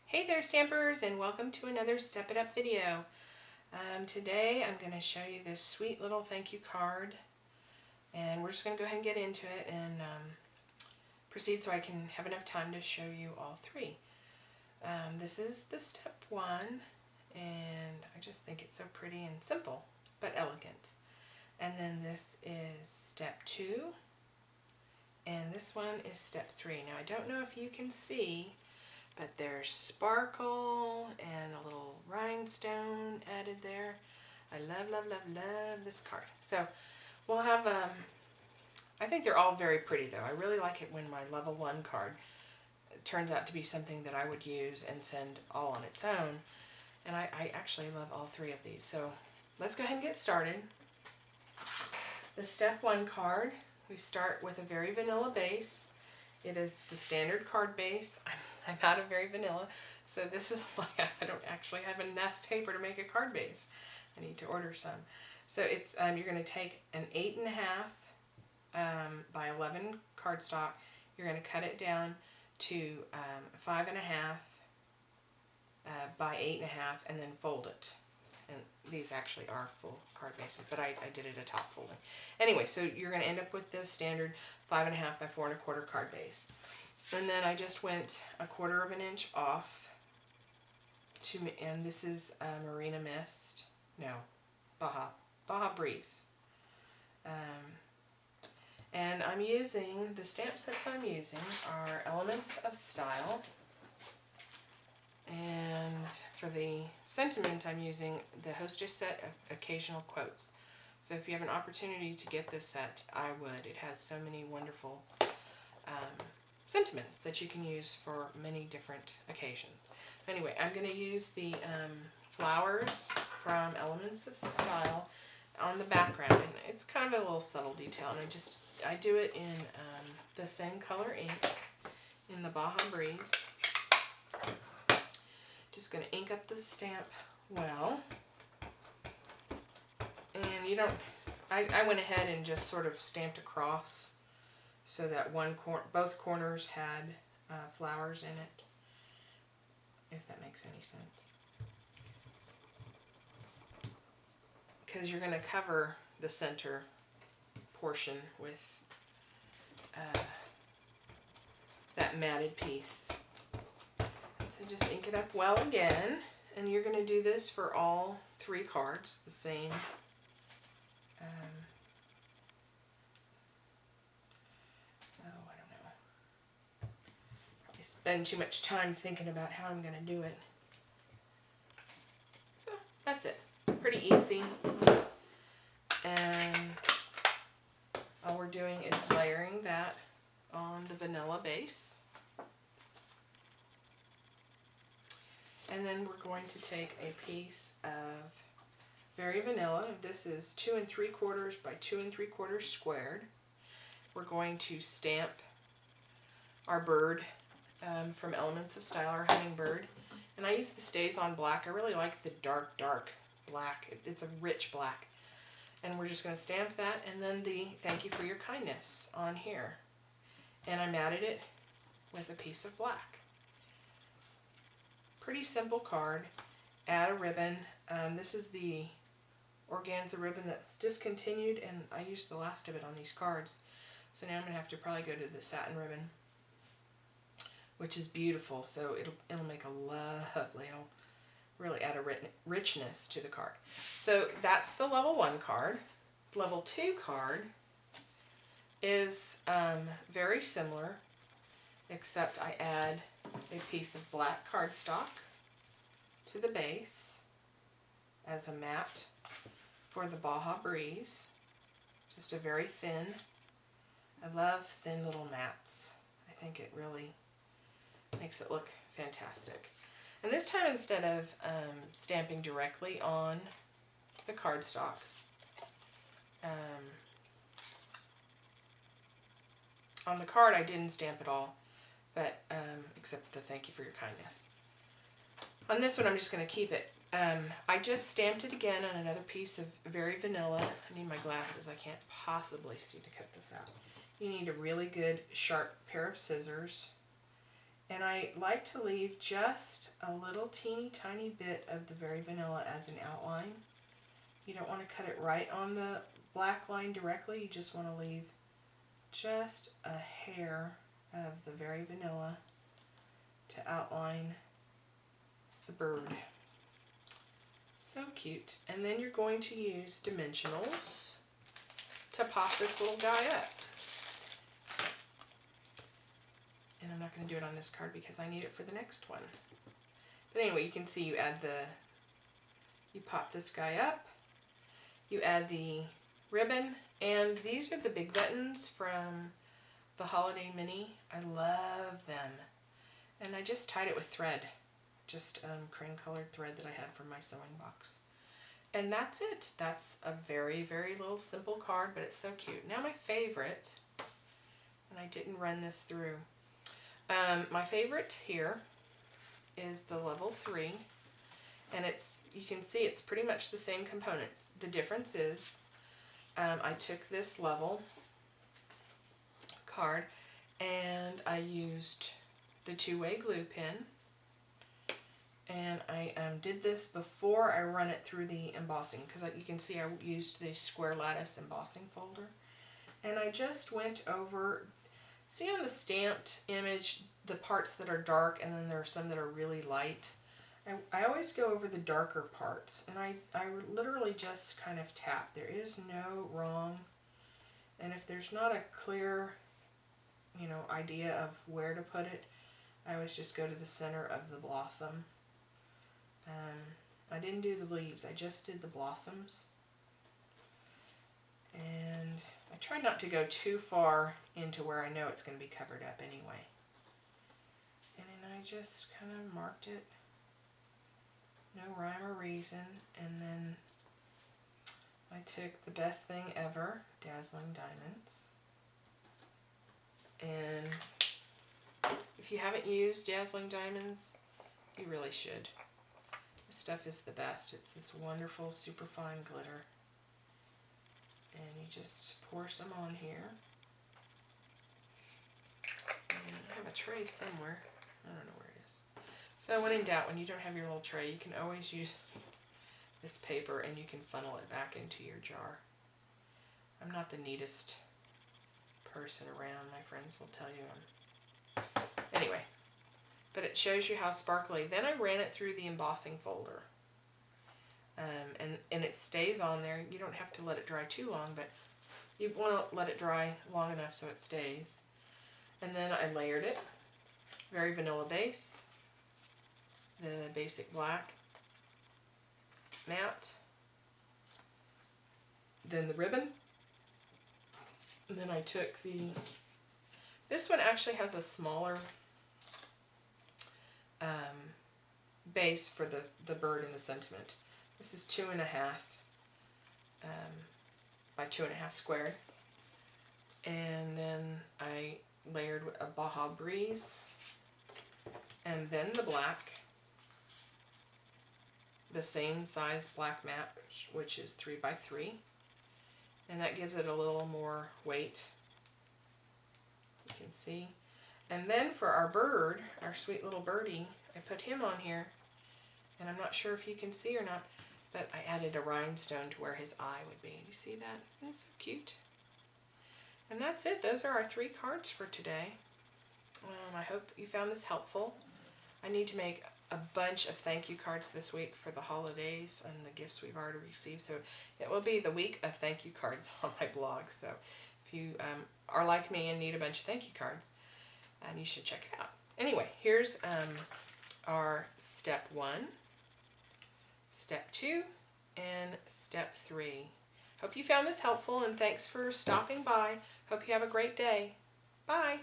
Hey there Stampers, and welcome to another Step It Up video. Today I'm going to show you this sweet little thank you card, and we're just going to go ahead and get into it and proceed so I can have enough time to show you all three. This is the step one, and I just think it's so pretty and simple but elegant. And then this is step two, and this one is step three. Now I don't know if you can see, but there's sparkle and a little rhinestone added there. I love, love, love, love this card. So we'll have, I think they're all very pretty though. I really like it when my level 1 card turns out to be something that I would use and send all on its own. And I actually love all three of these. So let's go ahead and get started. The step 1 card, we start with a very vanilla base. It is the standard card base. I'm out of very vanilla, so this is like I don't actually have enough paper to make a card base. I need to order some. So it's you're going to take an 8.5 by 11 cardstock. You're going to cut it down to 5.5 by 8.5, and then fold it. And these actually are full card bases, but I did it a top folding. Anyway, so you're going to end up with the standard 5.5 by 4.25 card base. And then I just went 1/4 of an inch off to, and this is Marina Mist, no, Baja Breeze. And I'm using, the stamp sets I'm using are Elements of Style. And for the sentiment, I'm using the Hostess set Occasional Quotes. So if you have an opportunity to get this set, I would. It has so many wonderful sentiments that you can use for many different occasions. Anyway, I'm going to use the flowers from Elements of Style on the background, and it's kind of a little subtle detail, and I do it in the same color ink in the Baja Breeze. Just going to ink up the stamp well, and you don't, I went ahead and just sort of stamped across so that both corners had flowers in it, if that makes any sense. Because you're going to cover the center portion with that matted piece. So just ink it up well again, and you're going to do this for all three cards, the same. Spend too much time thinking about how I'm going to do it. So that's it. Pretty easy. And all we're doing is layering that on the vanilla base. And then we're going to take a piece of very vanilla. This is 2 3/4 by 2 3/4 squared. We're going to stamp our bird from Elements of Style, our hummingbird. And I use the StazOn black. I really like the dark black. It's a rich black. And we're just going to stamp that, and then the Thank You for Your Kindness on here. And I matted it with a piece of black. Pretty simple card. Add a ribbon. This is the organza ribbon that's discontinued, and I used the last of it on these cards. So now I'm going to have to probably go to the satin ribbon, which is beautiful, so it'll make a lovely, it'll really add a richness to the card. So that's the level 1 card. Level 2 card is very similar, except I add a piece of black cardstock to the base as a mat for the Baja Breeze. Just a very thin, I love thin little mats. I think it really makes it look fantastic. And this time, instead of stamping directly on the cardstock, on the card I didn't stamp at all, but except the Thank You for Your Kindness. On this one I'm just going to keep it. I just stamped it again on another piece of very vanilla. I need my glasses, I can't possibly see to cut this out. You need a really good sharp pair of scissors, And I like to leave just a little teeny tiny bit of the Very Vanilla as an outline. You don't want to cut it right on the black line directly. You just want to leave just a hair of the Very Vanilla to outline the bird. So cute. And then you're going to use dimensionals to pop this little guy up. And I'm not going to do it on this card because I need it for the next one. But anyway, you can see you pop this guy up, you add the ribbon, and these are the big buttons from the Holiday Mini. I love them. And I just tied it with thread, just cream colored thread that I had from my sewing box. And that's it. That's a very, very little simple card, but it's so cute. Now my favorite, and I didn't run this through, my favorite here is the level 3, and you can see it's pretty much the same components. The difference is I took this level card and I used the two-way glue pen, and I did this before I run it through the embossing, because you can see I used the square lattice embossing folder, and I just went over. See on the stamped image, the parts that are dark, and then there are some that are really light. I always go over the darker parts, and I literally just kind of tap. There is no wrong, and if there's not a clear, idea of where to put it, I always just go to the center of the blossom. I didn't do the leaves, I just did the blossoms. And I try not to go too far into where I know it's going to be covered up anyway. And then I just kind of marked it, no rhyme or reason, and then I took the Best Thing Ever, Dazzling Diamonds. And if you haven't used Dazzling Diamonds, you really should. This stuff is the best. It's this wonderful superfine glitter. And you just pour some on here. And I have a tray somewhere. I don't know where it is. So when in doubt, when you don't have your little tray, you can always use this paper and you can funnel it back into your jar. I'm not the neatest person around. My friends will tell you anyway, but it shows you how sparkly. Then I ran it through the embossing folder. And it stays on there. You don't have to let it dry too long, but you want to let it dry long enough so it stays. And then I layered it. Very vanilla base. The basic black matte. Then the ribbon. And then I took this one actually has a smaller base for the bird and the sentiment. This is 2.5 by 2.5 squared. And then I layered a Baja Breeze, and then the black, the same size black matte, which is 3 by 3, and that gives it a little more weight, you can see. And then for our bird, our sweet little birdie, I put him on here, and I'm not sure if you can see or not, but I added a rhinestone to where his eye would be. You see that? Isn't that so cute? And that's it. Those are our 3 cards for today. I hope you found this helpful. I need to make a bunch of thank you cards this week for the holidays and the gifts we've already received. So it will be the week of thank you cards on my blog. So if you are like me and need a bunch of thank you cards, you should check it out. Anyway, here's our step 1, step 2, and step 3. Hope you found this helpful, and thanks for stopping by. Hope you have a great day. Bye.